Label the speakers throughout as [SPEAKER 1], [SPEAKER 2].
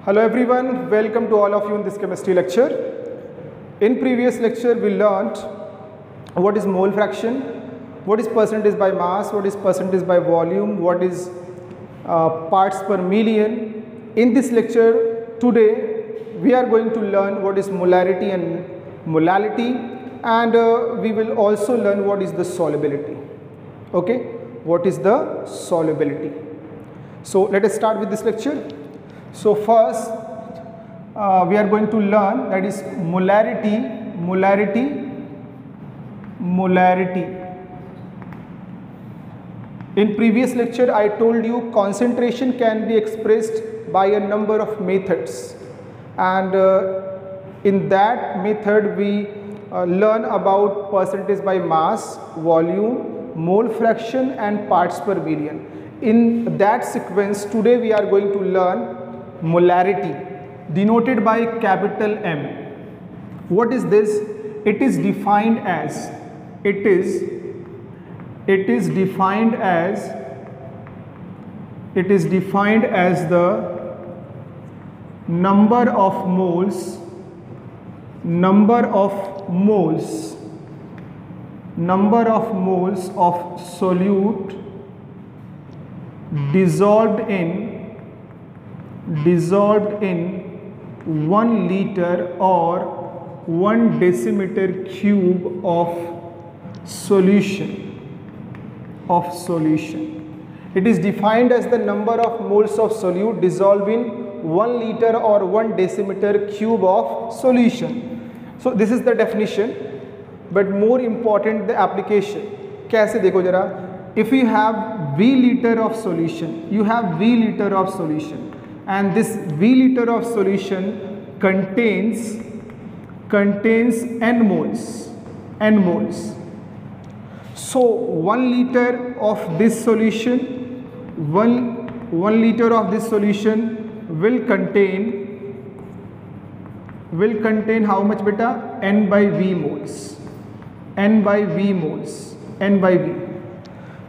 [SPEAKER 1] Hello everyone, welcome to all of you in this chemistry lecture. In previous lecture we learnt what is mole fraction, what is percentage by mass, what is percentage by volume, what is parts per million. In this lecture today we are going to learn what is molarity and molality, and we will also learn what is the solubility. Okay, what is the solubility? So let us start with this lecture. So first we are going to learn that is molarity. In previous lecture I told you concentration can be expressed by a number of methods, and in that method we learn about percentage by mass, volume, mole fraction and parts per billion. In that sequence today we are going to learn molarity, denoted by capital M. What is this? It is defined as the number of moles of solute dissolved in 1 liter or 1 decimeter cube of solution. It is defined as the number of moles of solute dissolved in 1 liter or 1 decimeter cube of solution. So this is the definition, but more important the application. कैसे देखो जरा, if you have V liter of solution, and this V liter of solution contains n moles. So 1 liter of this solution, 1 liter of this solution will contain how much beta? N by V moles.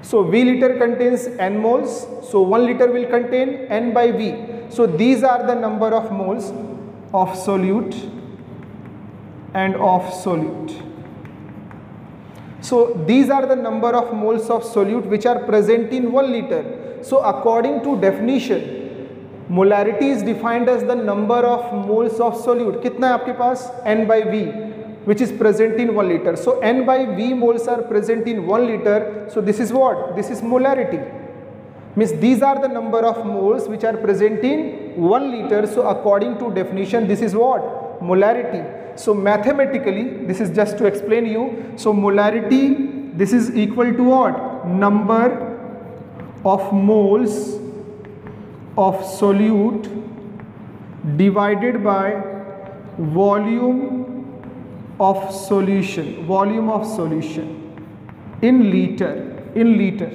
[SPEAKER 1] So V liter contains n moles, so 1 liter will contain n by V. So these are the number of moles of solute and of solute. So these are the number of moles of solute which are present in 1 liter. So according to definition, molarity is defined as the number of moles of solute. कितना है आपके पास? N by V, which is present in 1 liter. So N by V moles are present in 1 liter. So this is what? This is molarity. Means these are the number of moles which are present in 1 liter. So according to definition, this is what? Molarity. So mathematically, this is just to explain you. So molarity, this is equal to what? Number of moles of solute divided by volume of solution in liter.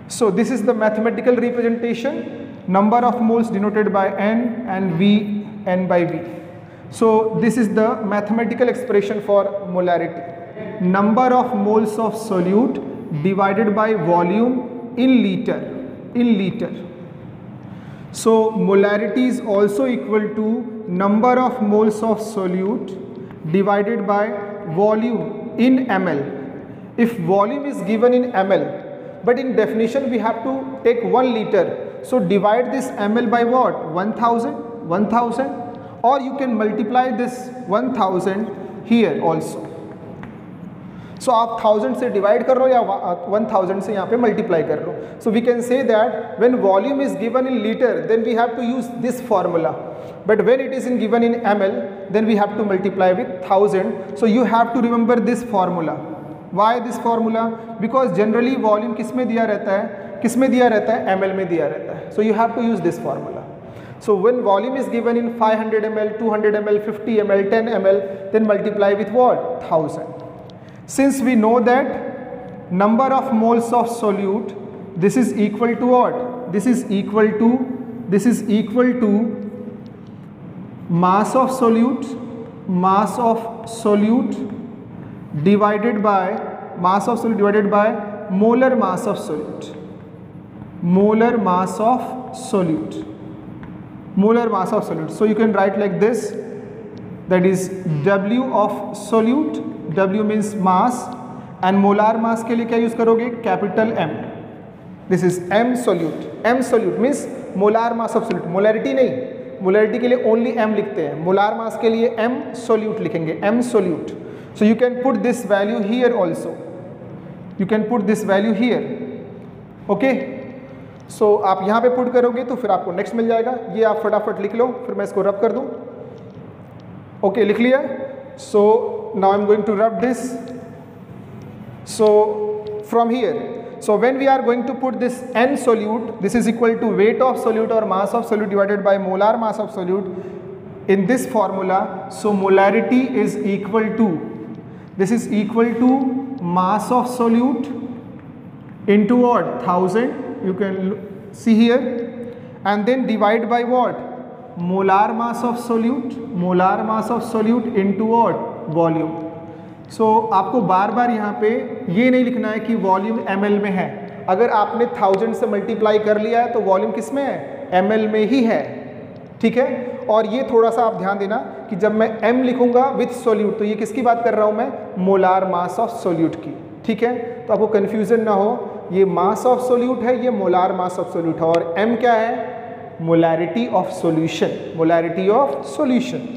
[SPEAKER 1] So this is the mathematical representation, number of moles denoted by N and V, N by V. So this is the mathematical expression for molarity, number of moles of solute divided by volume in liter. So molarity is also equal to number of moles of solute divided by volume in ml. If volume is given in ml, but in definition we have to take 1 liter. So divide this ml by what? 1000, or you can multiply this 1000 here also. So आप 1000 से divide कर लो या 1000 से यहाँ पे multiply कर लो. So we can say that when volume is given in liter, then we have to use this formula. But when it is given in ml, then we have to multiply with 1000. So you have to remember this formula. Why this formula? Because generally volume किस में दिया रहता है? ml में दिया रहता है. So you have to use this formula. So when volume is given in 500 ml, 200 ml, 50 ml, 10 ml, then multiply with what? 1000. Since we know that number of moles of solute, this is equal to what? This is equal to mass of solute divided by molar mass of solute. molar mass of solute. So you can write like this, that is W of solute, W means mass, and molar mass के लिए क्या use करोगे, capital M. This is M solute. M solute means molar mass of solute, molarity नहीं, molarity के लिए only M लिखते हैं, molar mass के लिए M solute लिखेंगे, M solute. So you can put this value here also. You can put this value here. Okay? So आप यहाँ पे पुट करोगे तो फिर आपको नेक्स्ट मिल जाएगा. ये आप फटाफट लिख लो, फिर मैं इसको रब कर दूँ. ओके, लिख लिया. So now I am going to rub this. So from here, so when we are going to put this N solute, this is equal to weight of solute or mass of solute divided by molar mass of solute in this formula. So molarity is equal to, this is equal to mass of solute into what, 1000, you can see here, and then divide by what, molar mass of solute, molar mass of solute into what, volume. सो आपको बार बार यहाँ पे ये नहीं लिखना है कि volume ml में है. अगर आपने 1000 से मल्टीप्लाई कर लिया है तो वॉल्यूम किस में है, ml में ही है. ठीक है. और ये थोड़ा सा आप ध्यान देना कि जब मैं m लिखूंगा विथ सोल्यूट, तो ये किसकी बात कर रहा हूँ मैं, मोलार मास ऑफ सोल्यूट की. ठीक है. तो आपको कन्फ्यूजन ना हो, ये मास ऑफ सोल्यूट है, ये मोलार मास ऑफ सोल्यूट है, और m क्या है, molarity of solution, molarity of solution.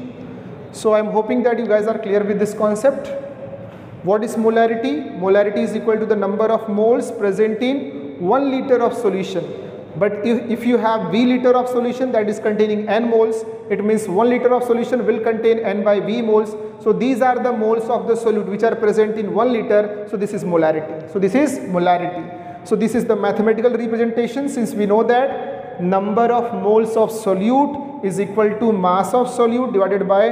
[SPEAKER 1] So I am hoping that you guys are clear with this concept. What is molarity? Molarity is equal to the number of moles present in 1 liter of solution. But if you have V liter of solution that is containing N moles, it means 1 liter of solution will contain N by V moles. So these are the moles of the solute which are present in 1 liter. So this is molarity. So this is molarity. So this is the mathematical representation, since we know that number of moles of solute is equal to mass of solute divided by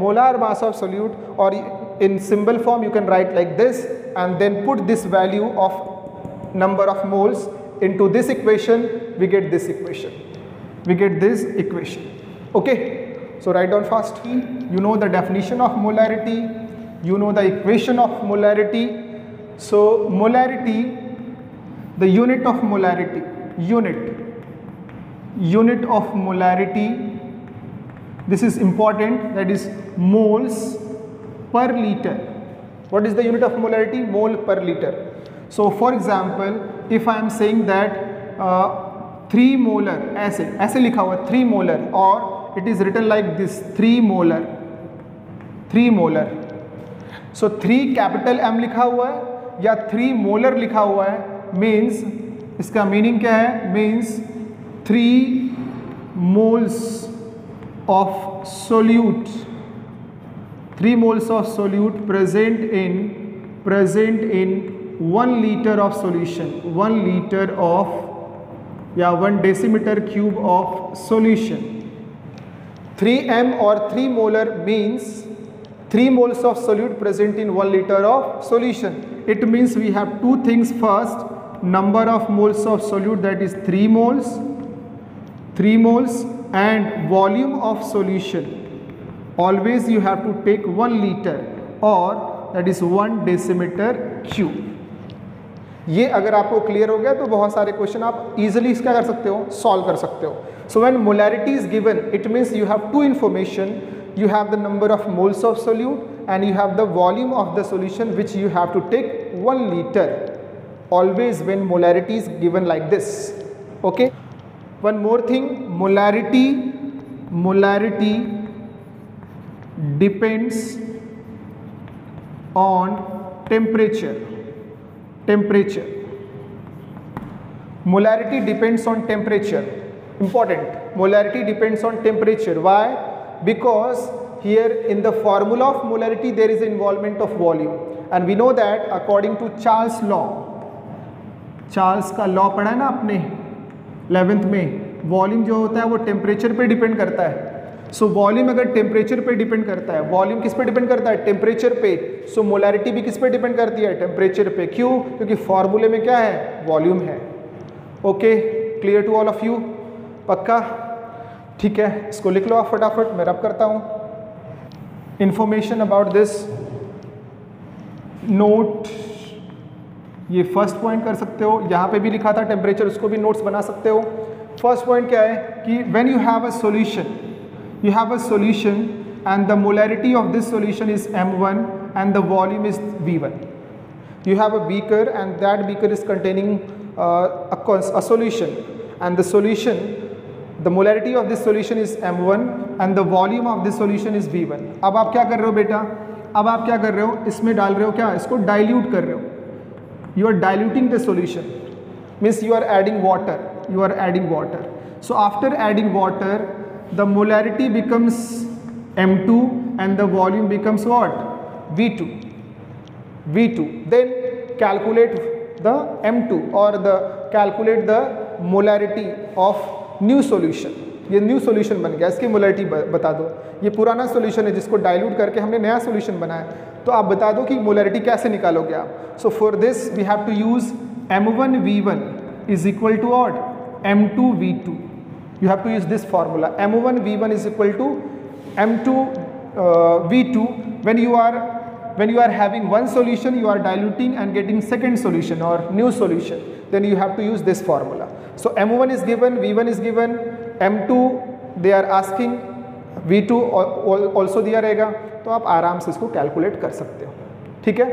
[SPEAKER 1] molar mass of solute, or in symbol form you can write like this, and then put this value of number of moles into this equation. We get this equation, we get this equation. Okay, so write down fast. You know the definition of molarity, you know the equation of molarity. So molarity, the unit of molarity, unit of molarity, this is important, that is moles per liter. What is the unit of molarity? Mole per liter. So for example, if I am saying that 3 molar, ऐसे लिखा हुआ 3 molar, or it is written like this 3 molar, 3 molar. So 3 capital M लिखा हुआ है या 3 molar लिखा हुआ है, means इसका meaning क्या है, means 3 moles of solute, 3 moles of solute present in 1 liter of solution, 1 liter of, या 1 decimeter cube of solution. 3m or 3 molar means 3 moles of solute present in 1 liter of solution. It means we have two things. First, number of moles of solute, that is 3 moles, and volume of solution. Always you have to take 1 liter, or that is 1 decimeter cube. ये अगर आपको clear हो गया तो बहुत सारे question आप easily क्या कर सकते हो, सॉल्व कर सकते हो. So when molarity is given, it means you have to information. You have the number of moles of solute and you have the volume of the solution, which you have to take 1 liter. Always when molarity is given like this. Okay. One more thing, molarity depends on temperature. Molarity depends on temperature. Important. Molarity depends on temperature. Why? Because here in the formula of molarity there is involvement of volume, and we know that according to Charles law, Charles का law पढ़ा है ना आपने 11th में, volume जो होता है वो टेम्परेचर पे डिपेंड करता है. सो वॉल्यूम अगर टेम्परेचर पे डिपेंड करता है, वॉल्यूम किस पे डिपेंड करता है, टेम्परेचर पे. सो मोलैरिटी भी किस पे डिपेंड करती है, टेम्परेचर पे. क्यों? क्योंकि फॉर्मूले में क्या है, वॉल्यूम है. Okay, clear to all of you? पक्का? ठीक है, इसको लिख लो आप फटाफट, मैं रब करता हूँ. इंफॉर्मेशन अबाउट दिस नोट, ये फर्स्ट पॉइंट कर सकते हो, यहाँ पे भी लिखा था टेम्परेचर, उसको भी नोट्स बना सकते हो. फर्स्ट पॉइंट क्या है कि when you have a solution and the molarity of this solution is M1 and the volume is V1. You have a beaker and that beaker is containing a solution, and the molarity of this solution is M1 and the volume of this solution is V1. अब आप क्या कर रहे हो बेटा, अब आप क्या कर रहे हो, इसमें डाल रहे हो क्या, इसको डाइल्यूट कर रहे हो. You are diluting the solution, means you are adding water. So after adding water, the molarity becomes M2 and the volume becomes what? V2. Then calculate the M2 or calculate the molarity of new solution. ये new solution बन गया, इसकी molarity बता दो. ये पुराना solution है जिसको डाइल्यूट करके हमने नया सॉल्यूशन बनाया, तो आप बता दो कि मोलैरिटी कैसे निकालोगे आप. So for this we have to use M1 V1 is equal to what? M2 V2. You have to use this formula. M1 V1 is equal to M2 V2. When you are having one solution, you are diluting and getting second solution or new solution, then you have to use this formula. So M1 is given, V1 is given, M2 they are asking, V2 also दिया रहेगा, तो आप आराम से इसको calculate कर सकते हो. ठीक है,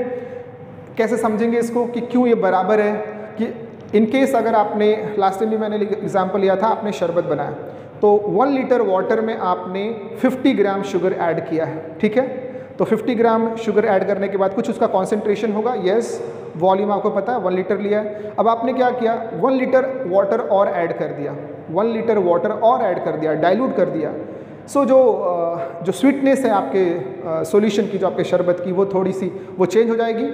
[SPEAKER 1] कैसे समझेंगे इसको कि क्यों ये बराबर है. कि इन केस अगर आपने लास्ट टाइम भी मैंने एग्जाम्पल लिया था, आपने शरबत बनाया तो 1 लीटर वाटर में आपने 50 ग्राम शुगर ऐड किया है. ठीक है, तो 50 ग्राम शुगर ऐड करने के बाद कुछ उसका कॉन्सेंट्रेशन होगा. यस, वॉल्यूम आपको पता है 1 लीटर लिया है. अब आपने क्या किया, 1 लीटर वाटर और ऐड कर दिया, 1 लीटर वाटर और ऐड कर दिया, डाइल्यूट कर दिया. सो जो स्वीटनेस है आपके सॉल्यूशन की, जो आपके शरबत की, वो थोड़ी सी वो चेंज हो जाएगी.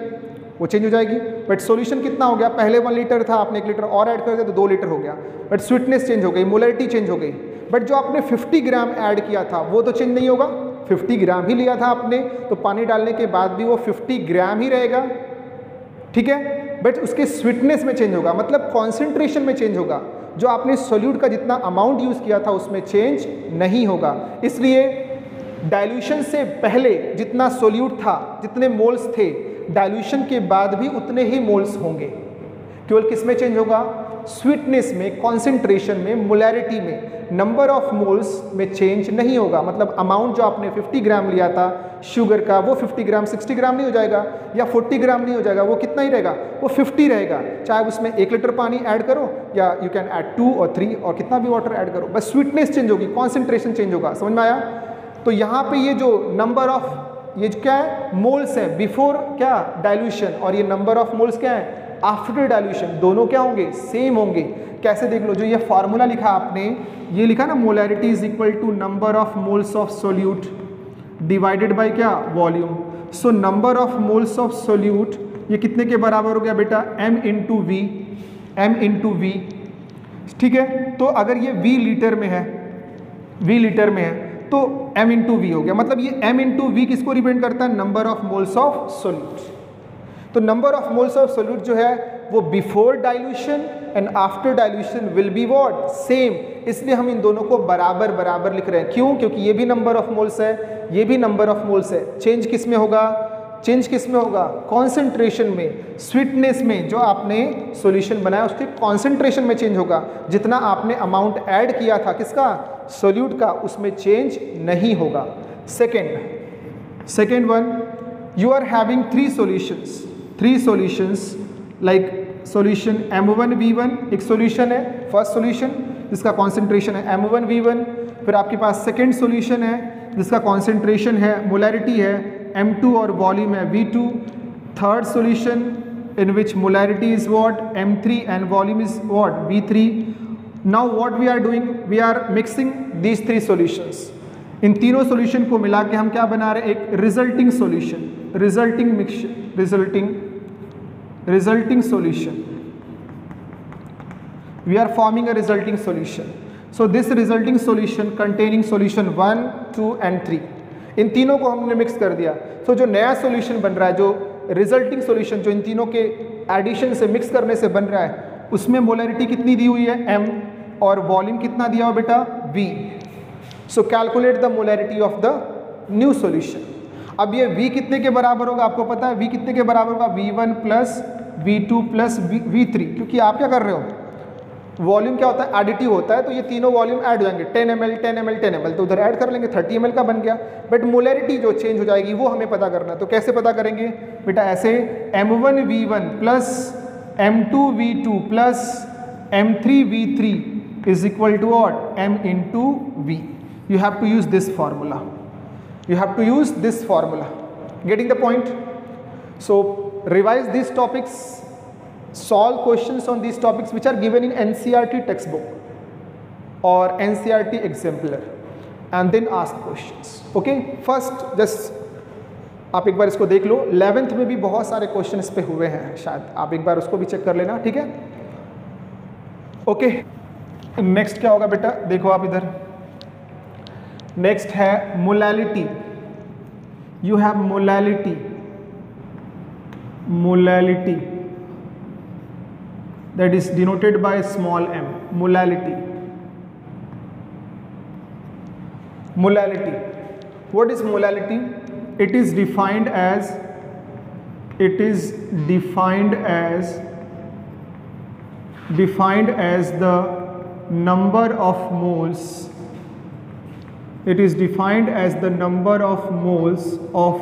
[SPEAKER 1] बट सॉल्यूशन कितना हो गया, पहले 1 लीटर था, आपने 1 लीटर और ऐड कर दिया तो 2 लीटर हो गया. बट स्वीटनेस चेंज हो गई, मोलैरिटी चेंज हो गई. बट जो आपने 50 ग्राम ऐड किया था वो तो चेंज नहीं होगा. 50 ग्राम ही लिया था आपने, तो पानी डालने के बाद भी वो 50 ग्राम ही रहेगा. ठीक है, बट उसके स्वीटनेस में चेंज होगा, मतलब कॉन्सेंट्रेशन में चेंज होगा. जो आपने सोल्यूट का जितना अमाउंट यूज़ किया था उसमें चेंज नहीं होगा. इसलिए डाइल्यूशन से पहले जितना सोल्यूट था, जितने मोल्स थे, डाइल्यूशन के बाद भी उतने ही मोल्स होंगे. केवल किस में चेंज होगा, स्वीटनेस में, कॉन्सेंट्रेशन में, मोलैरिटी में, नंबर ऑफ मोल्स में चेंज नहीं होगा. मतलब अमाउंट जो आपने 50 ग्राम लिया था शुगर का, वो 50 ग्राम 60 ग्राम नहीं हो जाएगा या 40 ग्राम नहीं हो जाएगा, वो कितना ही रहेगा, वो 50 रहेगा. चाहे उसमें 1 लीटर पानी ऐड करो या यू कैन ऐड 2 और 3 और कितना भी वाटर ऐड करो, बस स्वीटनेस चेंज होगी, कॉन्सेंट्रेशन चेंज होगा. समझ में आया. तो यहाँ पे ये जो नंबर ऑफ, ये क्या है, मोल्स है बिफोर क्या डाइल्यूशन, और ये नंबर ऑफ मोल्स क्या है आफ्टर डाइल्यूशन, दोनों क्या होंगे, सेम होंगे. कैसे देख लो, जो ये फार्मूला लिखा आपने, ये लिखा ना, molarity is equal to number of moles of solute divided by क्या, volume. So number of moles of solute ये कितने के बराबर हो गया बेटा, M इंटू V. ठीक है, तो अगर ये V लीटर में है तो M इंटू V हो गया. मतलब ये M इंटू V किसको रिप्रेजेंट करता है, number of moles of solute. तो number of moles of solute जो है वो before dilution and after dilution will be what, same. इसलिए हम इन दोनों को बराबर लिख रहे हैं. क्यों, क्योंकि ये भी नंबर ऑफ मोल्स है, ये भी नंबर ऑफ मोल्स है. चेंज किस में होगा, कॉन्सेंट्रेशन में, स्वीटनेस में. जो आपने सॉल्यूशन बनाया उसके कॉन्सेंट्रेशन में चेंज होगा. जितना आपने अमाउंट ऐड किया था किसका, सोल्यूट का, उसमें चेंज नहीं होगा. Second one, you are having 3 solutions like solution M1 V1 एक सॉल्यूशन है, फर्स्ट सॉल्यूशन जिसका कॉन्सेंट्रेशन है M1 V1. फिर आपके पास सेकेंड सॉल्यूशन है जिसका कॉन्सेंट्रेशन है, मोलैरिटी है M2 और वॉल्यूम है V2. Third solution in which molarity is what, M3 and volume is what, V3. Now what we are doing, we are mixing these 3 solutions. इन तीनों solution को मिला के हम क्या बना रहे हैं, एक resulting solution, resulting solution. We are forming a resulting solution. So this resulting solution containing solution 1, 2 and 3, इन तीनों को हमने मिक्स कर दिया. तो जो नया सॉल्यूशन बन रहा है, जो रिजल्टिंग सॉल्यूशन जो इन तीनों के एडिशन से, मिक्स करने से बन रहा है, उसमें मोलैरिटी कितनी दी हुई है, M, और वॉल्यूम कितना दिया हो बेटा, V. So calculate the molarity of the new solution. अब ये V कितने के बराबर होगा, आपको पता है V कितने के बराबर होगा, V1 plus V2 plus V3. क्योंकि आप क्या कर रहे हो, वॉल्यूम क्या होता है, एडिटिव होता है, तो ये तीनों वॉल्यूम ऐड हो जाएंगे, 10 ml 10 ml 10 ml, तो उधर ऐड कर लेंगे, 30 ml का बन गया। बट मोलैरिटी जो चेंज हो जाएगी वो हमें पता करना है, तो कैसे पता करेंगे बेटा, ऐसे M1V1 plus M2V2 plus M3V3 is equal to what, M into V. You have to use this formula. You have to use this formula. Getting the point? So revise these topics, solve questions on these topics which are given in NCERT textbook or NCERT exemplar, and then ask questions. Okay? First just आप एक बार इसको देख लो, 11th में भी बहुत सारे question इस पे हुए हैं, शायद आप एक बार उसको भी चेक कर लेना, ठीक है? ओके, नेक्स्ट क्या होगा बेटा, देखो आप इधर, नेक्स्ट है molality. You have molality, molality that is denoted by small m, molality. Molality. What is molality? It is defined as the number of moles. It is defined as the number of moles of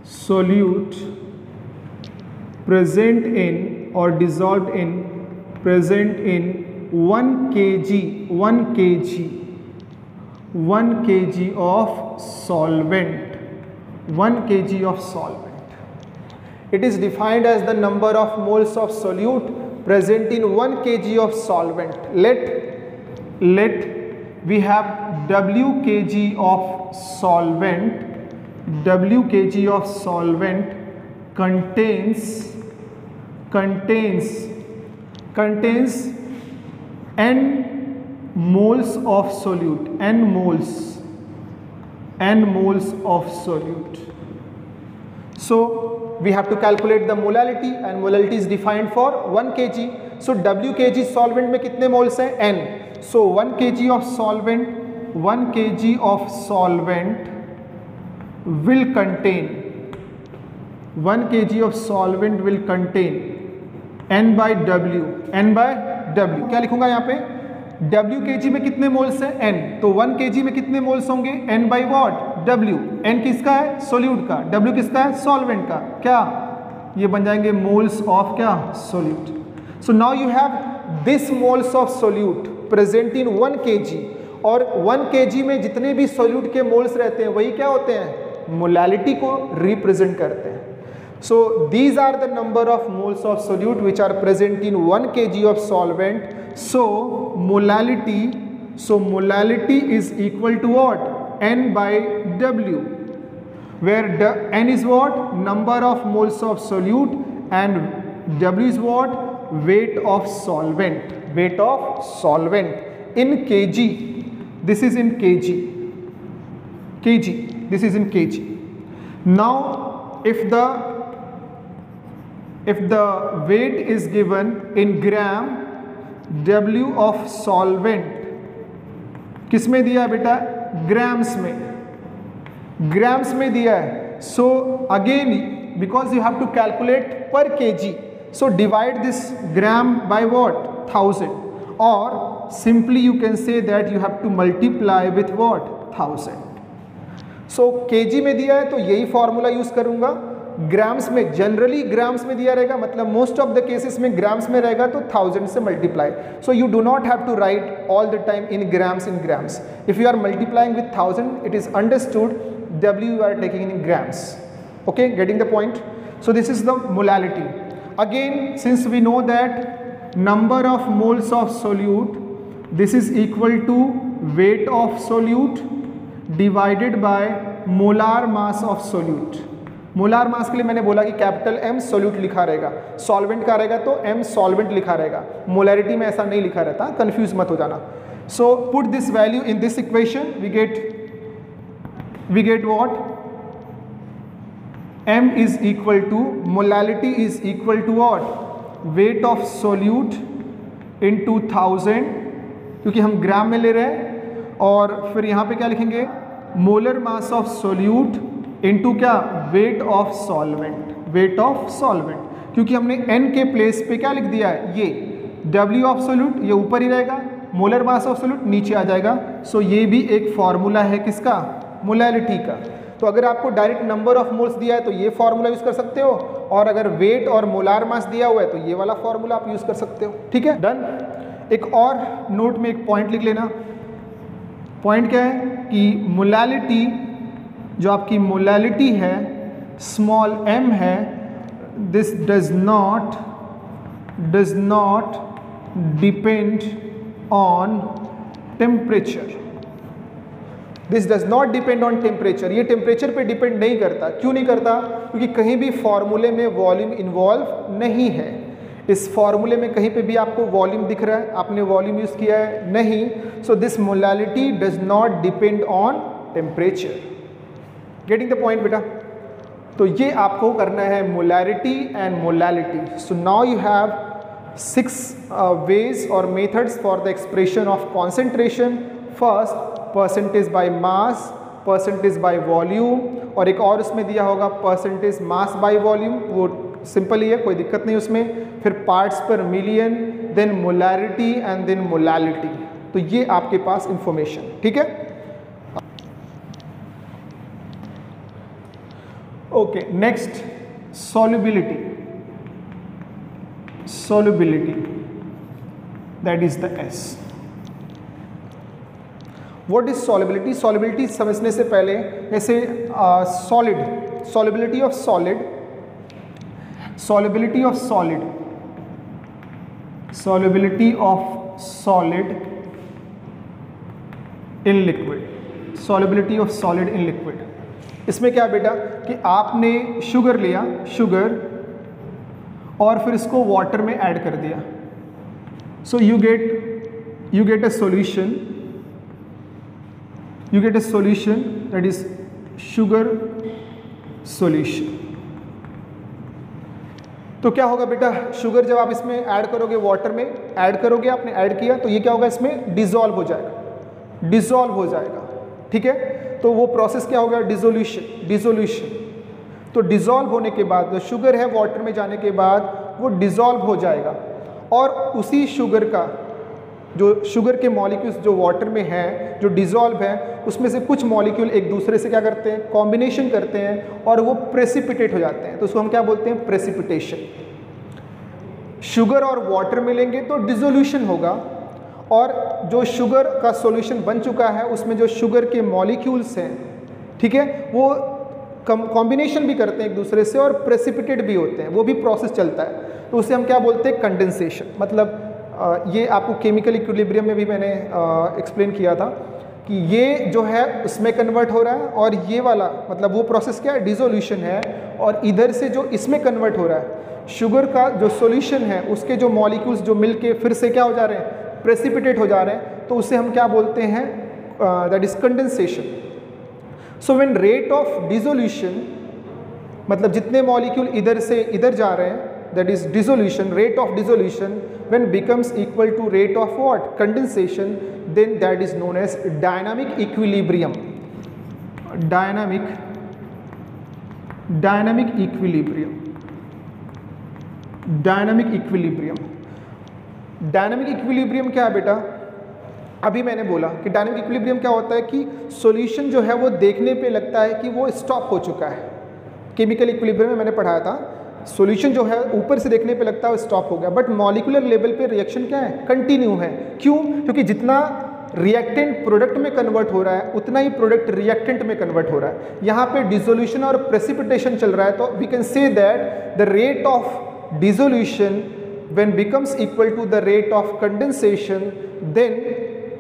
[SPEAKER 1] solute present in or dissolved in 1 kg of solvent. 1 kg of solvent. It is defined as the number of moles of solute present in 1 kg of solvent. Let we have W kg of solvent. W kg of solvent contains n moles of solute, n moles of solute. So we have to calculate the molality, and molality is defined for 1 kg. So W kg solvent में कितने moles हैं, n. So 1 kg of solvent will contain 1 kg of solvent will contain n by W. क्या लिखूंगा यहाँ पे, W kg में कितने moles हैं, n, तो 1 kg में कितने मोल्स होंगे, n by what, W. n किसका है, सोल्यूट का, W किसका है, सॉल्वेंट का, क्या, ये बन जाएंगे मोल्स ऑफ क्या, solute. So now you have this moles of solute present in 1 kg, और 1 kg में जितने भी सोल्यूट के मोल्स रहते हैं वही क्या होते हैं, मोलैलिटी को रिप्रेजेंट करते हैं. So these are the number of moles of solute which are present in 1 kg of solvent. So molality is equal to what, n by W, where n is what, number of moles of solute, and W is what, weight of solvent in kg. This is in kg. This is in kg. Now if the weight is given in gram, W of solvent किस में दिया है बेटा, grams में दिया है. So again because you have to calculate per kg, so divide this gram by what, 1000, or simply you can say that you have to multiply with what, 1000. So kg में दिया है तो यही फॉर्मूला यूज करूंगा. Grams में, generally grams में दिया रहेगा, मतलब मोस्ट ऑफ द केसेस में ग्राम्स में रहेगा, तो 1000 से multiply. So you do not have to write all the time in grams. If you are multiplying with 1000, it is understood W you are taking in grams. Okay, getting the point? So this is the molality. Again, since we know that number of moles of solute, this is equal to weight of solute divided by molar mass of solute. Molar mass के लिए मैंने बोला कि capital M solute लिखा रहेगा, solvent का रहेगा तो M सॉल्वेंट लिखा रहेगा, मोलैरिटी में ऐसा नहीं लिखा रहता, कंफ्यूज मत हो जाना. So put this value in this equation, we get what, M is equal to, molality is equal to what, weight of solute into 1000, क्योंकि हम ग्राम में ले रहे हैं, और फिर यहाँ पे क्या लिखेंगे, molar mass of solute into क्या, वेट ऑफ सॉल्वेंट, क्योंकि हमने n के प्लेस पे क्या लिख दिया है, ये, W ऑफ सोल्यूट ये ऊपर ही रहेगा, मोलर मास ऑफ सोल्यूट नीचे आ जाएगा। सो ये भी एक फॉर्मूला है किसका, मोलैलिटी का। तो अगर आपको डायरेक्ट नंबर ऑफ मोल्स दिया है तो ये फॉर्मूला यूज कर सकते हो, और अगर वेट और मोलार मास दिया हुआ है तो ये वाला फॉर्मूला आप यूज कर सकते हो। ठीक है, डन। एक और नोट में एक पॉइंट लिख लेना। पॉइंट क्या है कि मोलैलिटी, जो आपकी मोलैलिटी है स्मॉल m है, this does not depend on temperature. This does not depend on temperature. ये टेम्परेचर पे डिपेंड नहीं करता। क्यों नहीं करता? क्योंकि कहीं भी फॉर्मूले में वॉल्यूम इन्वॉल्व नहीं है। इस फॉर्मूले में कहीं पे भी आपको वॉल्यूम दिख रहा है, आपने वॉल्यूम यूज किया है? नहीं। So this molality does not depend on temperature. Getting the point बेटा? तो ये आपको करना है molarity and molality. So now you have 6 ways or methods for the expression of concentration. First, percentage by mass, percentage by volume, और एक और उसमें दिया होगा परसेंटेज मास बाय वॉल्यूम, वो सिंपल ही है, कोई दिक्कत नहीं उसमें। फिर parts per million, then molarity and then molality. तो ये आपके पास इंफॉर्मेशन, ठीक है। Okay, next solubility. Solubility, that is the S. What is solubility? Solubility समझने से पहले जैसे solid, solubility of solid, solubility of solid, solubility of solid in liquid, solubility of solid in liquid. इसमें क्या बेटा कि आपने शुगर लिया, शुगर, और फिर इसको वाटर में ऐड कर दिया। So you get a solution, you get a solution that is sugar solution. तो क्या होगा बेटा, शुगर जब आप इसमें ऐड करोगे, वाटर में ऐड करोगे, आपने ऐड किया, तो ये क्या होगा, इसमें डिसॉल्व हो जाएगा, डिसॉल्व हो जाएगा, ठीक है। तो वो प्रोसेस क्या होगा, डिसोल्यूशन, डिसोल्यूशन। तो डिसॉल्व होने के बाद जो शुगर है वाटर में जाने के बाद वो डिसॉल्व हो जाएगा, और उसी शुगर का जो शुगर के मॉलिक्यूल्स जो वाटर में हैं, जो डिसॉल्व है, उसमें से कुछ मॉलिक्यूल एक दूसरे से क्या करते हैं, कॉम्बिनेशन करते हैं, और वो प्रेसिपिटेट हो जाते हैं। तो उसको हम क्या बोलते हैं, प्रेसिपिटेशन। शुगर और वाटर मिलेंगे तो डिसोल्यूशन होगा, और जो शुगर का सॉल्यूशन बन चुका है उसमें जो शुगर के मॉलिक्यूल्स हैं, ठीक है, वो कॉम्बिनेशन भी करते हैं एक दूसरे से और प्रेसिपिटेट भी होते हैं, वो भी प्रोसेस चलता है। तो उसे हम क्या बोलते हैं, कंडेंसेशन। मतलब ये आपको केमिकल इक्विलिब्रियम में भी मैंने एक्सप्लेन किया था कि ये जो है उसमें कन्वर्ट हो रहा है, और ये वाला मतलब वो प्रोसेस क्या है, डिसोल्यूशन है, और इधर से जो इसमें कन्वर्ट हो रहा है, शुगर का जो सॉल्यूशन है उसके जो मॉलिक्यूल्स जो मिलके फिर से क्या हो जा रहे हैं, प्रेसिपिटेट हो जा रहे हैं, तो उसे हम क्या बोलते हैं, that is condensation. So when rate of dissolution, मतलब जितने मॉलिक्यूल इधर से इधर जा रहे हैं, that is dissolution, rate of dissolution when becomes equal to rate of what, condensation, then that is known as dynamic equilibrium. Dynamic equilibrium. Dynamic equilibrium. Dynamic equilibrium क्या है बेटा, अभी मैंने बोला कि डायनामिक इक्विलिब्रियम क्या होता है कि सॉल्यूशन जो है वो देखने पे लगता है कि वो स्टॉप हो चुका है। केमिकल इक्विलिब्रियम में मैंने पढ़ाया था, सॉल्यूशन जो है ऊपर से देखने पे लगता है वो स्टॉप हो गया, बट मॉलिक्यूलर लेवल पे रिएक्शन क्या है, कंटिन्यू है। क्यों? क्योंकि जितना रिएक्टेंट प्रोडक्ट में कन्वर्ट हो रहा है उतना ही प्रोडक्ट रिएक्टेंट में कन्वर्ट हो रहा है। यहाँ पे डिसोल्यूशन और प्रेसिपिटेशन चल रहा है, तो we can say that the rate of dissolution when becomes equal to the rate of condensation, then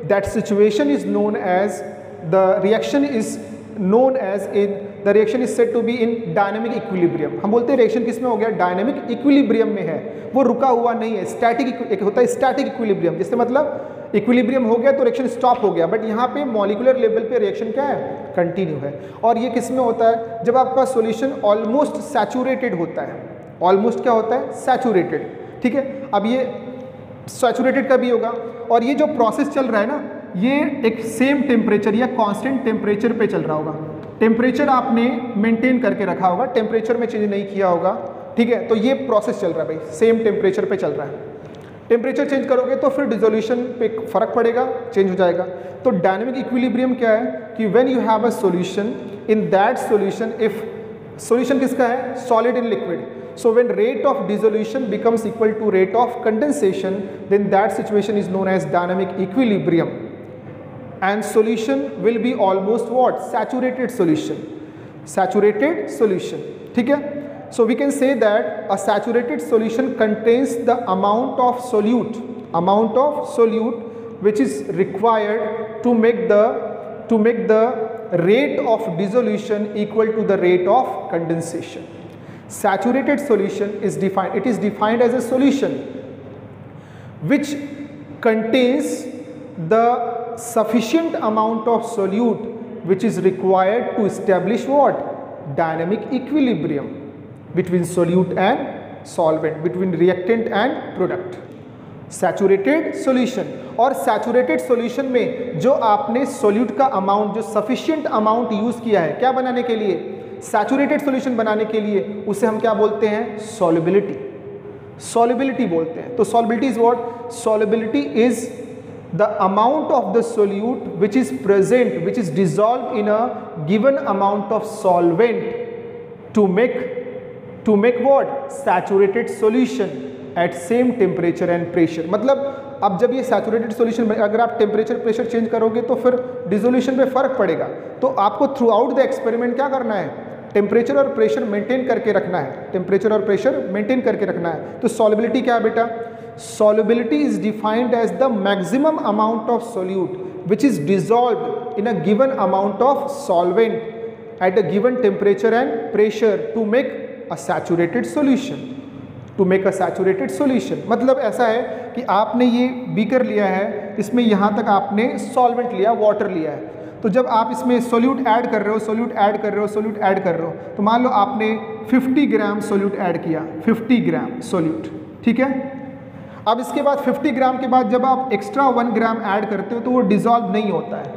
[SPEAKER 1] that situation is known as the reaction is known as in the reaction is said to be in dynamic equilibrium. हम बोलते हैं reaction किस में हो गया, dynamic equilibrium में है, वो रुका हुआ नहीं है। स्टैटिक एक होता है स्टैटिक इक्विलिब्रियम, जिससे मतलब इक्विलिब्रियम हो गया तो रिएक्शन स्टॉप हो गया, बट यहाँ पे मॉलिक्यूलर लेवल पे रिएक्शन क्या है, कंटिन्यू है। और ये किस में होता है, जब आपका सॉल्यूशन ऑलमोस्ट सैचुरेटेड होता है। ऑलमोस्ट क्या होता है, सैचुरेटेड, ठीक है। अब ये सैचुरेटेड का भी होगा, और ये जो प्रोसेस चल रहा है ना, ये एक सेम टेम्परेचर या कांस्टेंट टेम्परेचर पे चल रहा होगा। टेम्परेचर आपने मेंटेन करके रखा होगा, टेम्परेचर में चेंज नहीं किया होगा, ठीक है। तो ये प्रोसेस चल रहा है भाई, सेम टेम्परेचर पे चल रहा है। टेम्परेचर चेंज करोगे तो फिर डिसोल्यूशन पे फर्क पड़ेगा, चेंज हो जाएगा। तो डायनेमिक इक्विलिब्रियम क्या है कि when you have a solution, in that solution if solution किसका है, solid in liquid, so when rate of dissolution becomes equal to rate of condensation, then that situation is known as dynamic equilibrium, and solution will be almost what, saturated solution, saturated solution, ठीक है। So we can say that a saturated solution contains the amount of solute which is required to make the rate of dissolution equal to the rate of condensation. Saturated solution is defined as a solution which contains the sufficient amount of solute which is required to establish what, dynamic equilibrium between solute and solvent, between reactant and product. Saturated solution, और saturated solution में जो आपने solute का amount, जो sufficient amount use किया है क्या बनाने के लिए, सैचुरेटेड सॉल्यूशन बनाने के लिए, उसे हम क्या बोलते हैं, सॉल्युबिलिटी बोलते हैं। तो solubility is what, solubility is the amount of the solute which is present, which is dissolve in a given amount of solvent to make what, saturated solution at same temperature and pressure. मतलब अब जब ये saturated solution, अगर आप temperature pressure change करोगे तो फिर dissolution पे फर्क पड़ेगा। तो आपको थ्रू आउट द एक्सपेरिमेंट क्या करना है, टेम्परेचर और प्रेशर मेंटेन करके रखना है, टेम्परेचर और प्रेशर मेंटेन करके रखना है। तो सॉल्युबिलिटी क्या है बेटा, solubility is defined as the maximum amount of solute which is dissolved in a given amount of solvent at a given temperature and pressure to make a saturated solution, मतलब ऐसा है कि आपने ये बीकर लिया है, इसमें यहाँ तक आपने सॉल्वेंट लिया, वाटर लिया है। तो जब आप इसमें सोल्यूट ऐड कर रहे हो, तो मान लो आपने 50 ग्राम सोल्यूट ऐड किया, 50 ग्राम सोल्यूट, ठीक है। अब इसके बाद 50 ग्राम के बाद जब आप एक्स्ट्रा 1 ग्राम ऐड करते हो तो वो डिसॉल्व नहीं होता है,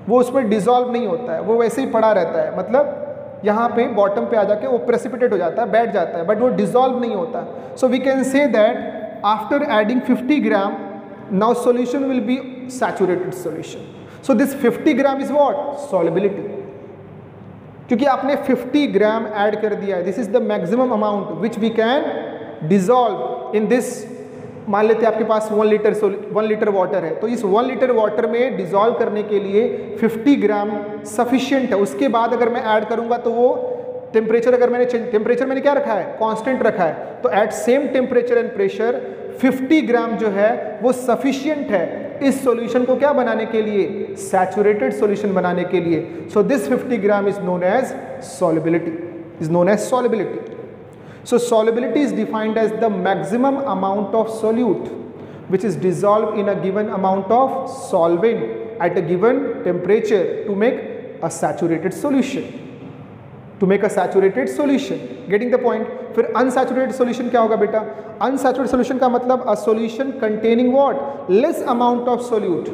[SPEAKER 1] वो उसमें डिसॉल्व नहीं होता है, वो वैसे ही पड़ा रहता है। मतलब यहाँ पे बॉटम पे आ जाके वो प्रेसिपिटेट हो जाता है, बैठ जाता है, बट वो डिसॉल्व नहीं होता। So we can say that after adding 50 gram now solution will be saturated solution. So this 50 gram is what, solubility, क्योंकि आपने 50 ग्राम ऐड कर दिया है। This is the maximum amount which we can dissolve in this. मान लेते हैं आपके पास 1 litre water है, तो इस 1 लीटर वाटर में डिसॉल्व करने के लिए 50 ग्राम सफिशिएंट है। उसके बाद अगर मैं ऐड करूंगा तो वो टेम्परेचर, अगर टेम्परेचर मैंने क्या रखा है, कांस्टेंट रखा है, तो at same temperature and pressure 50 gram जो है वो सफिशिएंट है इस सॉल्यूशन को क्या बनाने के लिए, सैचुरेटेड सॉल्यूशन बनाने के लिए। So this 50 gram is known as solubility, So solubility is defined as the maximum amount of solute which is dissolved in a given amount of solvent at a given temperature to make a saturated solution. Getting the point? फिर unsaturated solution क्या होगा बेटा? Unsaturated solution का मतलब a solution containing what? Less amount of solute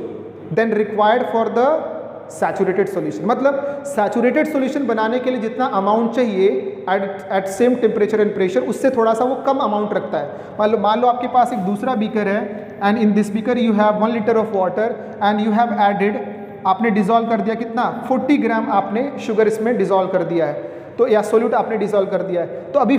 [SPEAKER 1] than required for the saturated solution. मतलब saturated solution बनाने के लिए जितना अमाउंट चाहिए at same temperature and pressure, उससे थोड़ा सा वो कम अमाउंट रखता है। मान लो आपके पास एक दूसरा बीकर है and in this beaker you have 1 litre of water and you have added, आपने डिसॉल्व कर दिया कितना, 40 ग्राम आपने शुगर इसमें डिसॉल्व कर दिया है, तो या सोल्यूट आपने डिसॉल्व कर दिया है। तो अभी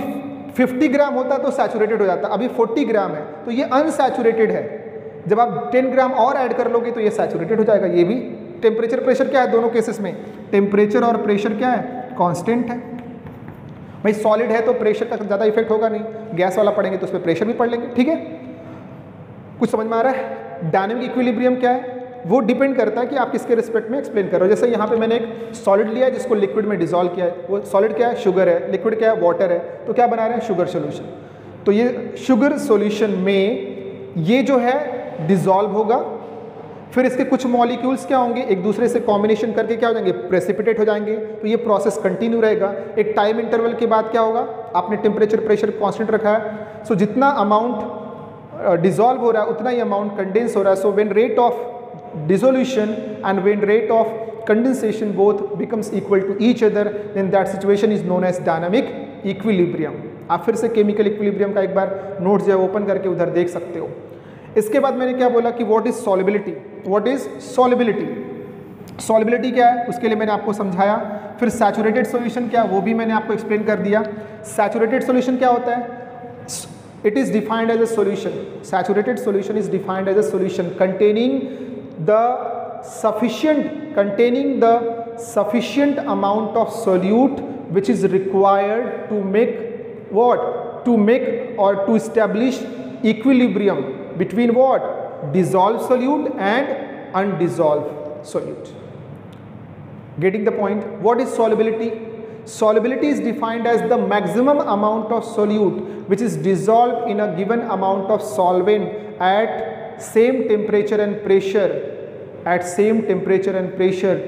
[SPEAKER 1] 50 ग्राम होता तो सैचुरेटेड हो जाता, अभी 40 ग्राम है तो ये अनसैचुरेटेड है। जब आप 10 ग्राम और ऐड कर लोगे तो ये सैचुरेटेड हो जाएगा। ये भी टेम्परेचर प्रेशर क्या है दोनों केसेस में, टेम्परेचर और प्रेशर क्या है, कांस्टेंट है। भाई सॉलिड है तो प्रेशर का ज़्यादा इफेक्ट होगा नहीं, गैस वाला पढ़ेंगे तो उस पर प्रेशर भी पढ़ लेंगे, ठीक है। कुछ समझ में आ रहा है? डायनेमिक इक्विलिब्रियम क्या है, वो डिपेंड करता है कि आप किसके रिस्पेक्ट में एक्सप्लेन करो। जैसे यहाँ पे मैंने एक सॉलिड लिया है जिसको लिक्विड में डिसॉल्व किया है, वो सॉलिड क्या है, शुगर है, लिक्विड क्या है, वाटर है, तो क्या बना रहे हैं, शुगर सोल्यूशन। तो ये शुगर सोल्यूशन में ये जो है डिसॉल्व होगा, फिर इसके कुछ मॉलिक्यूल्स क्या होंगे, एक दूसरे से कॉम्बिनेशन करके क्या हो जाएंगे, प्रेसिपिटेट हो जाएंगे। तो ये प्रोसेस कंटिन्यू रहेगा। एक टाइम इंटरवल के बाद क्या होगा, आपने टेम्परेचर प्रेशर कांस्टेंट रखा है, सो जितना अमाउंट डिसॉल्व हो रहा है उतना ही अमाउंट कंडेंस हो रहा है। So when rate of dissolution and when rate of condensation both becomes equal to each other, then that situation is known as dynamic equilibrium. आप फिर से केमिकल इक्विलिब्रियम का एक बार नोट्स जो है ओपन करके उधर देख सकते हो। इसके बाद मैंने क्या बोला कि what is solubility, what is solubility, solubility क्या है उसके लिए मैंने आपको समझाया। फिर सैचुरेटेड सॉल्यूशन क्या, वो भी मैंने आपको एक्सप्लेन कर दिया। सैचुरेटेड सॉल्यूशन क्या होता है, it is defined as a solution, saturated solution is defined as a solution containing the sufficient amount of solute which is required to make what, to make or to establish equilibrium between what, dissolved solute and undissolved solute. Getting the point? What is solubility? Solubility is defined as the maximum amount of solute which is dissolved in a given amount of solvent at same temperature and pressure,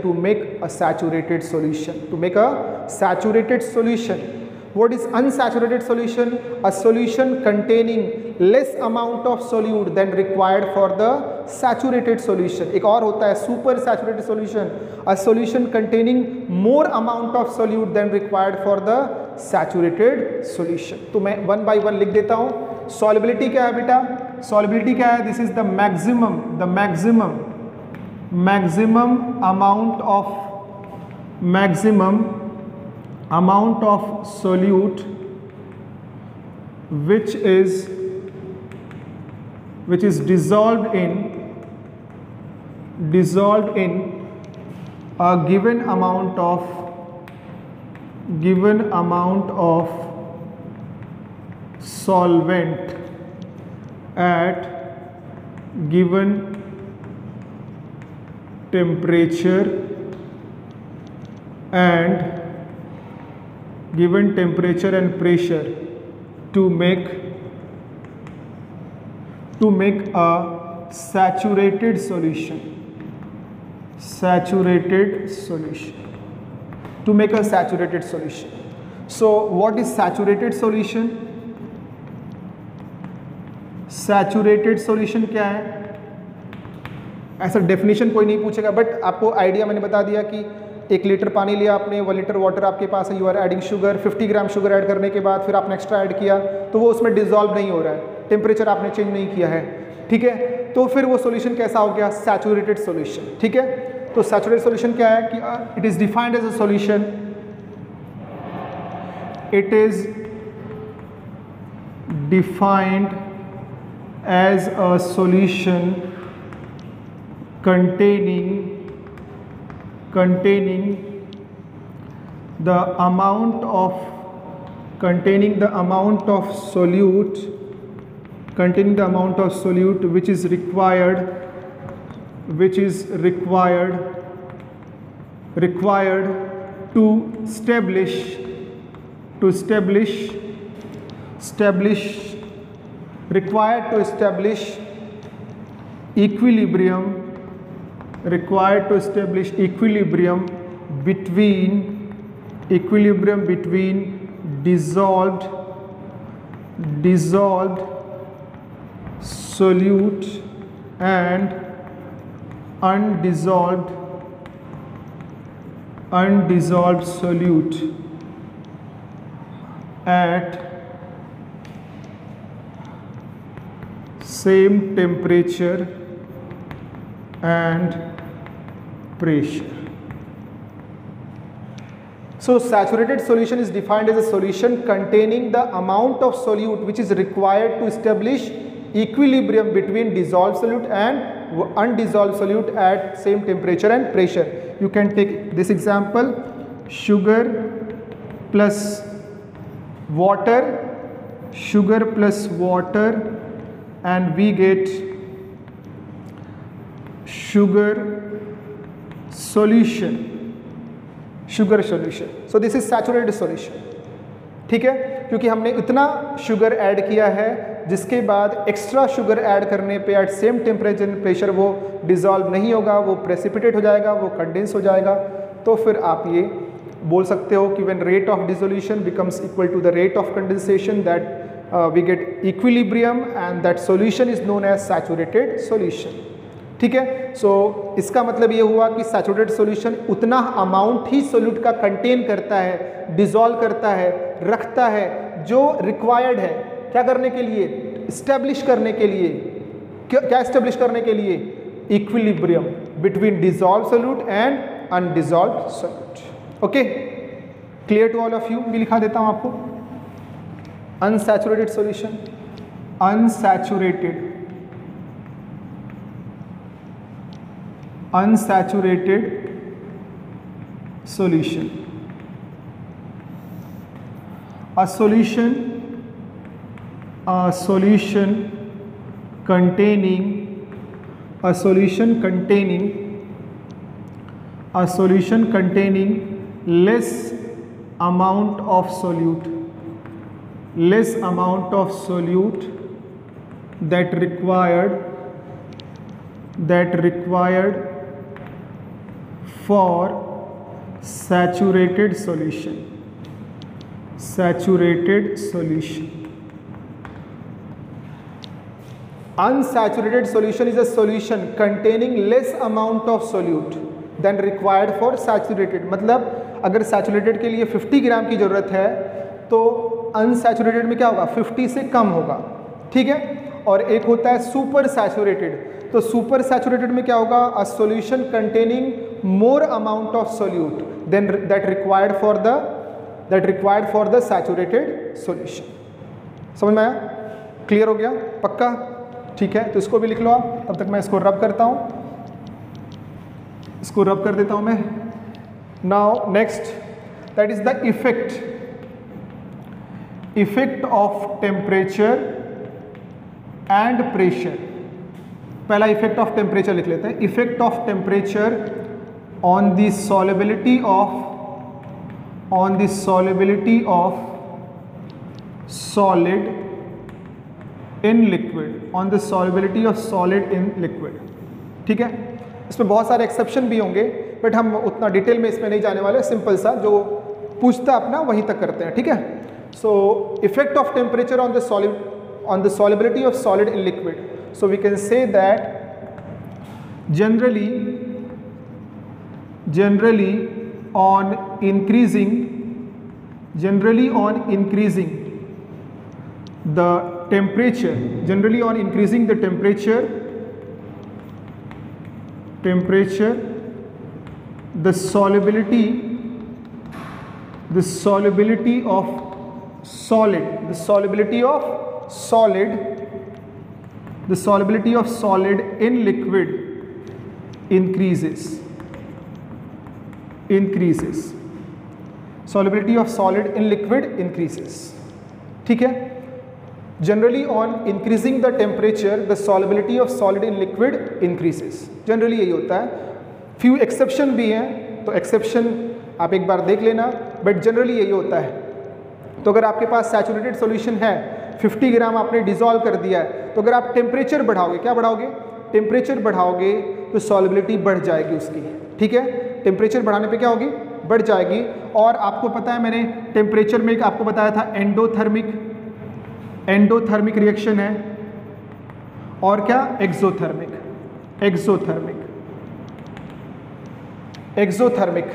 [SPEAKER 1] to make a saturated solution, to make a saturated solution. What is unsaturated solution? A solution containing less amount of solute than required for the saturated solution. एक और होता है super saturated solution, a solution containing more amount of solute than required for the saturated solution. तो मैं one by one लिख देता हूँ। Solubility क्या है बेटा, solubility क्या है, this is the maximum amount of solute which is dissolved in a given amount of solvent at given temperature and pressure to make a saturated solution, to make a saturated solution. So what is saturated solution? Saturated solution क्या है, ऐसा definition कोई नहीं पूछेगा, but आपको idea मैंने बता दिया कि 1 लीटर पानी लिया आपने, 1 लीटर वाटर आपके पास है, you are adding sugar, 50 gram sugar add करने के बाद फिर आपने एक्स्ट्रा ऐड किया तो वो उसमें डिजॉल्व नहीं हो रहा है, टेम्परेचर आपने चेंज नहीं किया है, ठीक है, तो फिर वो सॉल्यूशन कैसा हो गया, सैचुरेटेड सॉल्यूशन, ठीक है। तो सैचुरेटेड सॉल्यूशन क्या है कि it is defined as a solution, it is defined as a solution containing the amount of solute which is required to establish equilibrium between dissolved solute and undissolved solute at same temperature and pressure. So saturated solution is defined as a solution containing the amount of solute which is required to establish equilibrium between dissolved solute and undissolved solute at same temperature and pressure. You can take this example, sugar plus water, and we get sugar solution. So this is saturated solution, ठीक है, क्योंकि हमने इतना sugar add किया है जिसके बाद extra sugar add करने पे at same temperature and pressure वो डिज़ोल्व नहीं होगा, वो प्रेसिपिटेट हो जाएगा, वो कंडेंस हो जाएगा। तो फिर आप ये बोल सकते हो कि when rate of dissolution becomes equal to the rate of condensation that we get equilibrium and that solution is known as saturated solution, ठीक है। सो इसका मतलब ये हुआ कि सैचुरेटेड सॉल्यूशन उतना अमाउंट ही सोल्यूट का कंटेन करता है, डिसॉल्व करता है, रखता है जो रिक्वायर्ड है क्या करने के लिए, इस्टेब्लिश करने के लिए क्या एस्टेब्लिश करने के लिए? Equilibrium between dissolve solute and undissolve solute. Okay, clear to all of you? भी लिखा देता हूं आपको। Unsaturated solution, unsaturated solution, a solution containing less amount of solute that required for saturated solution. Unsaturated solution is a solution containing less amount of solute than required for saturated। मतलब अगर saturated के लिए 50 ग्राम की ज़रूरत है तो unsaturated में क्या होगा? 50 से कम होगा, ठीक है। और एक होता है सुपर सैचुरेटेड, तो सुपर सैचुरेटेड में क्या होगा? A solution containing more amount of solute than that required for the saturated solution. समझ में आया? क्लियर हो गया? पक्का? ठीक है, तो इसको भी लिख लो आप। तब तक मैं इसको रब करता हूं, इसको रब कर देता हूं मैं। Now next, that is the effect of temperature and pressure. पहला इफेक्ट ऑफ टेम्परेचर लिख लेते हैं। Effect of temperature on the solubility of solid in liquid, ठीक है। इसमें बहुत सारे एक्सेप्शन भी होंगे, बट हम उतना डिटेल में इसमें नहीं जाने वाले। सिंपल सा जो पूछता अपना वहीं तक करते हैं, ठीक है। So effect of temperature on the solubility of solid in liquid. So we can say that generally on increasing the temperature, the solubility of solid in liquid increases। Solubility of solid in liquid increases, ठीक है। Generally on increasing the temperature, the solubility of solid in liquid increases। Generally यही होता है। Few exception भी हैं, तो exception आप एक बार देख लेना, बट जनरली यही होता है। तो अगर आपके पास सैचुरेटेड सॉल्यूशन है, 50 ग्राम आपने डिसॉल्व कर दिया है, तो अगर आप टेम्परेचर बढ़ाओगे, क्या बढ़ाओगे? टेम्परेचर बढ़ाओगे तो सॉल्युबिलिटी बढ़ जाएगी उसकी, ठीक है। टेम्परेचर बढ़ाने पे क्या होगी? बढ़ जाएगी। और आपको पता है, मैंने टेम्परेचर में एक आपको बताया था एंडोथर्मिक रिएक्शन है, और क्या? एक्सोथर्मिक।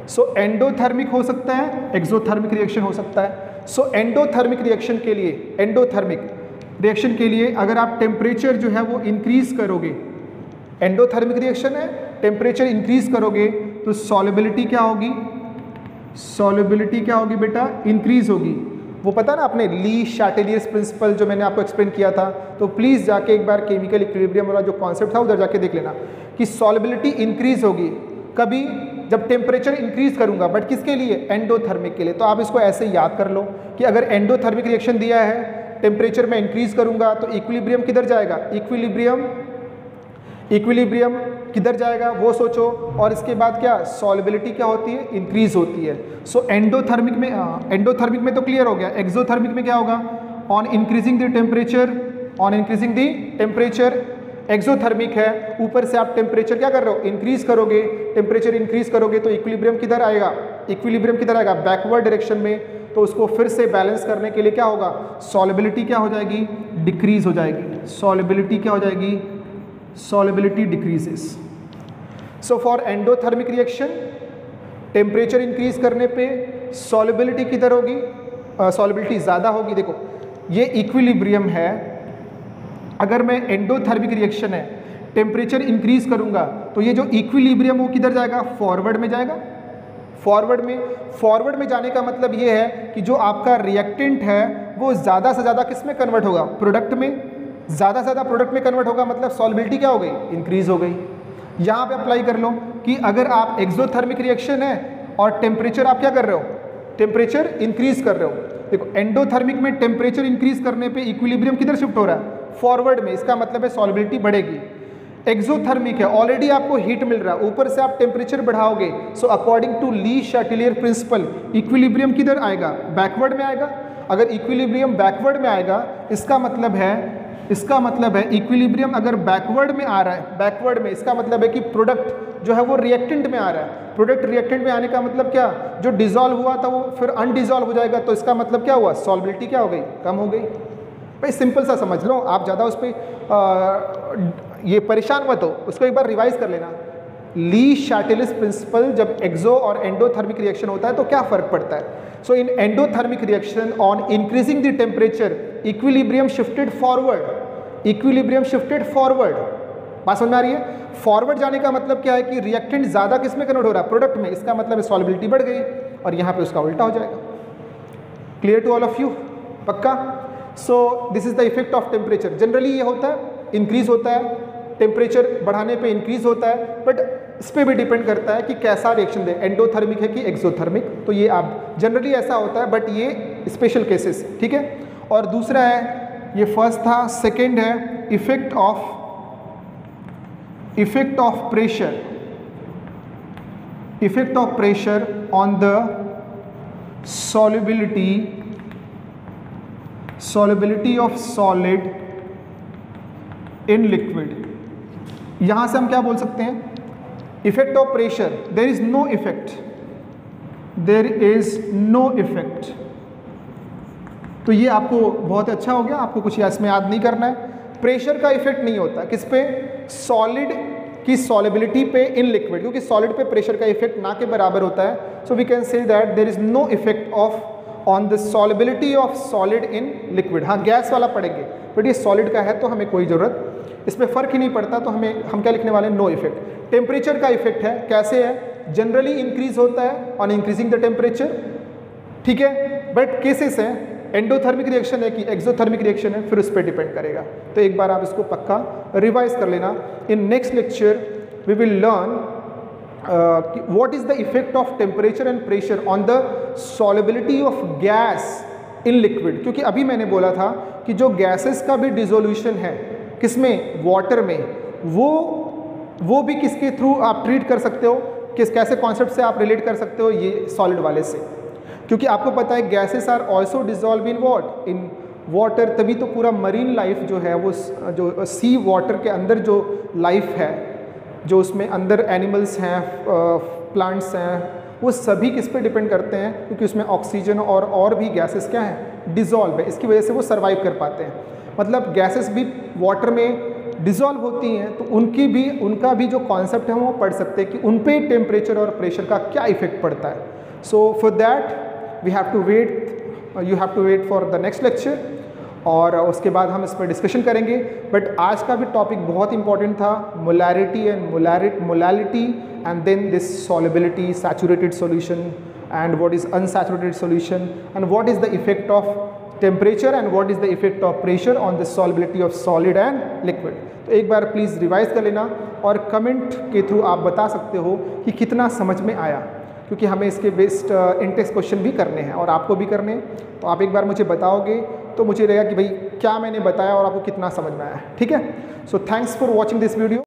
[SPEAKER 1] सो एंडोथर्मिक हो सकता है, एक्सोथर्मिक रिएक्शन हो सकता है। सो एंडोथर्मिक रिएक्शन के लिए अगर आप टेम्परेचर जो है वो इंक्रीज करोगे, एंडोथर्मिक रिएक्शन है, टेम्परेचर इंक्रीज करोगे तो सॉल्युबिलिटी क्या होगी? बेटा? इंक्रीज होगी। वो पता ना आपने ली शैटेलियर्स प्रिंसिपल जो मैंने आपको एक्सप्लेन किया था, तो प्लीज़ जाके एक बार केमिकल इक्विलिब्रियम वाला जो कॉन्सेप्ट था उधर जाके देख लेना कि सॉल्युबिलिटी इंक्रीज होगी कभी? जब टेम्परेचर इंक्रीज करूंगा, बट किसके लिए? एंडोथर्मिक के लिए। तो आप इसको ऐसे याद कर लो कि अगर एंडोथर्मिक रिएक्शन दिया है, टेम्परेचर में इंक्रीज करूंगा तो इक्विलिब्रियम किधर जाएगा? इक्विलिब्रियम किधर जाएगा वो सोचो। और इसके बाद क्या? सॉल्युबिलिटी क्या होती है? इंक्रीज होती है। सो एंडोथर्मिक में तो क्लियर हो गया। एक्सोथर्मिक में क्या होगा? On increasing the temperature exothermic है, ऊपर से आप टेम्परेचर क्या कर रहे हो? इंक्रीज करोगे। टेम्परेचर इंक्रीज करोगे तो इक्विलिब्रियम किधर आएगा? बैकवर्ड डायरेक्शन में। तो उसको फिर से बैलेंस करने के लिए क्या होगा? सॉल्युबिलिटी क्या हो जाएगी? डिक्रीज हो जाएगी। Solubility decreases. So for endothermic reaction, temperature increase करने पे सॉल्युबिलिटी किधर होगी? सॉल्युबिलिटी ज़्यादा होगी। देखो ये इक्विलिब्रियम है, अगर मैं एंडोथर्मिक रिएक्शन है, टेम्परेचर इंक्रीज करूंगा तो ये जो इक्विलिब्रियम वो किधर जाएगा, फॉरवर्ड में जाएगा। फॉरवर्ड में जाने का मतलब ये है कि जो आपका रिएक्टेंट है वो ज़्यादा से ज़्यादा किस में कन्वर्ट होगा, प्रोडक्ट में। ज़्यादा से ज़्यादा प्रोडक्ट में कन्वर्ट होगा मतलब सॉल्बिलिटी क्या हो गई, इंक्रीज हो गई। यहाँ पे अप्लाई कर लो कि अगर आप एक्सोथर्मिक रिएक्शन है और टेम्परेचर आप क्या कर रहे हो, टेम्परेचर इंक्रीज कर रहे हो। देखो एंडोथर्मिक में टेम्परेचर इंक्रीज करने पे इक्विलिब्रियम किधर शिफ्ट हो रहा है, फॉरवर्ड में, इसका मतलब है सॉल्बिलिटी बढ़ेगी। एक्सोथर्मिक है, ऑलरेडी आपको हीट मिल रहा है, ऊपर से आप टेम्परेचर बढ़ाओगे, so according to Le Chatelier principle equilibrium किधर आएगा, बैकवर्ड में आएगा। अगर इक्विलिब्रियम बैकवर्ड में आएगा इसका मतलब है इक्विलिब्रियम अगर बैकवर्ड में आ रहा है, बैकवर्ड में, इसका मतलब है कि प्रोडक्ट जो है वो रिएक्टेंट में आ रहा है। प्रोडक्ट रिएक्टेंट में आने का मतलब क्या, जो डिजोल्व हुआ था वो फिर अनडिजोल्व हो जाएगा, तो इसका मतलब क्या हुआ, सॉल्बिलिटी क्या हो गई, कम हो गई। भाई सिंपल सा समझ लो, आप ज़्यादा उस पर ये परेशान मत हो, उसको एक बार रिवाइज कर लेना। ली शैटिलिस प्रिंसिपल जब एक्सो और एंडोथर्मिक रिएक्शन होता है तो क्या फर्क पड़ता है। So in endothermic reaction on increasing the temperature equilibrium shifted forward, equilibrium shifted forward. बात समझ में आ रही है। फॉरवर्ड जाने का मतलब क्या है कि रिएक्टेंट ज़्यादा किस में कन्वर्ट हो रहा है, प्रोडक्ट में, इसका मतलब सॉल्बिलिटी बढ़ गई, और यहाँ पे उसका उल्टा हो जाएगा। Clear to all of you, पक्का। So this is the effect of temperature. Generally ये होता है, इंक्रीज होता है, टेम्परेचर बढ़ाने पे इंक्रीज होता है, बट इस पर भी डिपेंड करता है कि कैसा रिएक्शन दे, एंडोथर्मिक है कि एक्सोथर्मिक। तो ये आप जनरली ऐसा होता है, बट ये स्पेशल केसेस, ठीक है। और दूसरा है, ये फर्स्ट था, सेकेंड है effect of pressure on the solubility of solid in liquid। यहां से हम क्या बोल सकते हैं, effect of pressure, there is no effect. तो ये आपको बहुत अच्छा हो गया, आपको कुछ इसमें याद नहीं करना है। प्रेशर का इफेक्ट नहीं होता किस पे, सॉलिड की सॉलिबिलिटी पे इन लिक्विड, क्योंकि सॉलिड पे प्रेशर का इफेक्ट ना के बराबर होता है। So we can say that there is no effect on the solubility of solid in liquid. हाँ गैस वाला पढ़ेंगे, बट ये सॉलिड का है तो हमें कोई ज़रूरत, इसमें फ़र्क ही नहीं पड़ता, तो हम क्या लिखने वाले हैं, नो इफेक्ट। टेम्परेचर का इफेक्ट है, कैसे है, जनरली इंक्रीज होता है ऑन इंक्रीजिंग द टेम्परेचर, ठीक है, बट केसेस हैं एंडोथर्मिक रिएक्शन है कि एक्सोथर्मिक रिएक्शन है, फिर उस पर डिपेंड करेगा। तो एक बार आप इसको पक्का रिवाइज कर लेना। In next lecture we will learn what is the effect of temperature and pressure on the solubility of gas in liquid। क्योंकि अभी मैंने बोला था कि जो गैसेस का भी डिसोल्यूशन है किसमें, वाटर में, वो भी किसके थ्रू आप ट्रीट कर सकते हो, कैसे कॉन्सेप्ट से आप रिलेट कर सकते हो, ये सॉलिड वाले से। क्योंकि आपको पता है gases are also dissolve in water, तभी तो पूरा मरीन लाइफ जो है वो जो सी वाटर के अंदर जो लाइफ है, जो उसमें अंदर एनिमल्स हैं, प्लांट्स हैं, वो सभी किस पे डिपेंड करते हैं, क्योंकि उसमें ऑक्सीजन और भी गैसेस क्या हैं, डिज़ोल्व है, इसकी वजह से वो सर्वाइव कर पाते हैं। मतलब गैसेस भी वाटर में डिज़ोल्व होती हैं, तो उनका भी जो कॉन्सेप्ट है वो पढ़ सकते हैं कि उन पे टेम्परेचर और प्रेशर का क्या इफेक्ट पड़ता है। So for that you have to wait for the next lecture, और उसके बाद हम इस पर डिस्कशन करेंगे। बट आज का भी टॉपिक बहुत इंपॉर्टेंट था, molarity and molality, and then this solubility, saturated solution and what is unsaturated solution, and what is the effect of temperature and what is the effect of pressure on the solubility of solid and liquid. तो एक बार please revise कर लेना, और comment के through आप बता सकते हो कि कितना समझ में आया, क्योंकि हमें इसके बेस्ड इंटेक्स क्वेश्चन भी करने हैं और आपको भी करने हैं। तो आप एक बार मुझे बताओगे तो मुझे रहेगा कि भाई क्या मैंने बताया और आपको कितना समझ में आया, ठीक है। So thanks for watching this video.